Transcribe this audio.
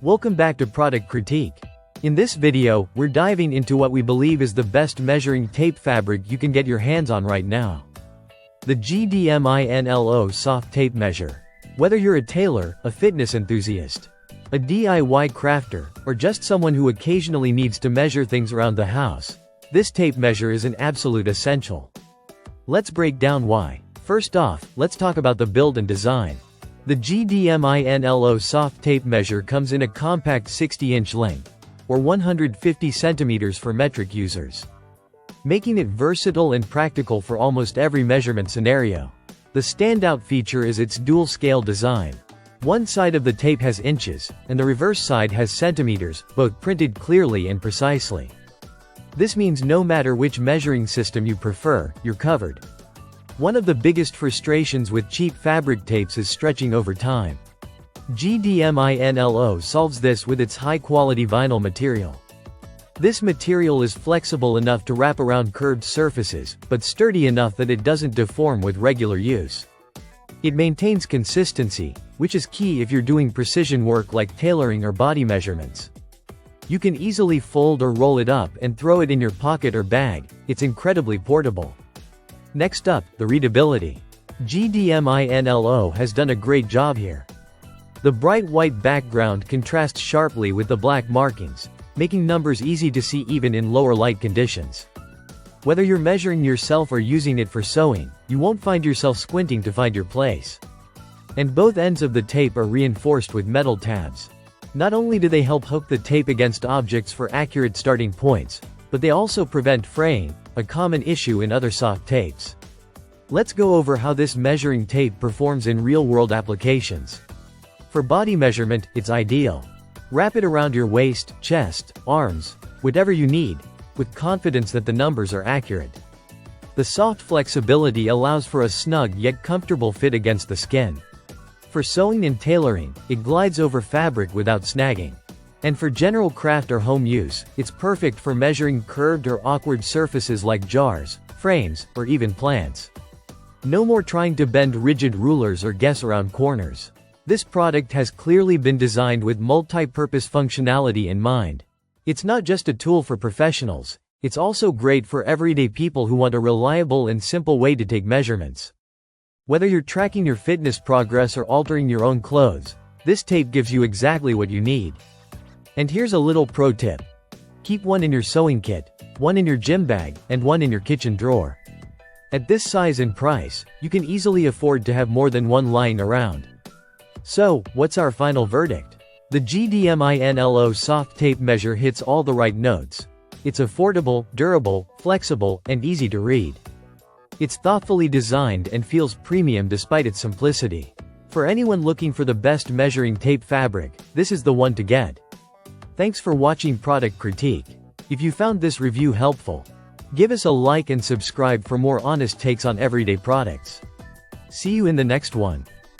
Welcome back to Product Critique. In this video, we're diving into what we believe is the best measuring tape fabric you can get your hands on right now. The GDMINLO Soft Tape Measure. Whether you're a tailor, a fitness enthusiast, a DIY crafter, or just someone who occasionally needs to measure things around the house, this tape measure is an absolute essential. Let's break down why. First off, let's talk about the build and design. The GDMINLO Soft Tape Measure comes in a compact 60-inch length, or 150 centimeters for metric users, making it versatile and practical for almost every measurement scenario. The standout feature is its dual-scale design. One side of the tape has inches, and the reverse side has centimeters, both printed clearly and precisely. This means no matter which measuring system you prefer, you're covered. One of the biggest frustrations with cheap fabric tapes is stretching over time. GDMINLO solves this with its high-quality vinyl material. This material is flexible enough to wrap around curved surfaces, but sturdy enough that it doesn't deform with regular use. It maintains consistency, which is key if you're doing precision work like tailoring or body measurements. You can easily fold or roll it up and throw it in your pocket or bag. It's incredibly portable. Next up, the readability. GDMINLO has done a great job here. The bright white background contrasts sharply with the black markings, making numbers easy to see even in lower light conditions. Whether you're measuring yourself or using it for sewing, you won't find yourself squinting to find your place. And both ends of the tape are reinforced with metal tabs. Not only do they help hook the tape against objects for accurate starting points, but they also prevent fraying, a common issue in other soft tapes. Let's go over how this measuring tape performs in real-world applications. For body measurement, it's ideal. Wrap it around your waist, chest, arms, whatever you need, with confidence that the numbers are accurate. The soft flexibility allows for a snug yet comfortable fit against the skin. For sewing and tailoring, it glides over fabric without snagging. And for general craft or home use, it's perfect for measuring curved or awkward surfaces like jars, frames, or even plants. No more trying to bend rigid rulers or guess around corners. This product has clearly been designed with multi-purpose functionality in mind. It's not just a tool for professionals, it's also great for everyday people who want a reliable and simple way to take measurements. Whether you're tracking your fitness progress or altering your own clothes, this tape gives you exactly what you need. And here's a little pro tip. Keep one in your sewing kit, one in your gym bag, and one in your kitchen drawer. At this size and price, you can easily afford to have more than one lying around. So, what's our final verdict? The GDMINLO Soft Tape Measure hits all the right notes. It's affordable, durable, flexible, and easy to read. It's thoughtfully designed and feels premium despite its simplicity. For anyone looking for the best measuring tape fabric, this is the one to get. Thanks for watching Product Critique. If you found this review helpful, give us a like and subscribe for more honest takes on everyday products. See you in the next one.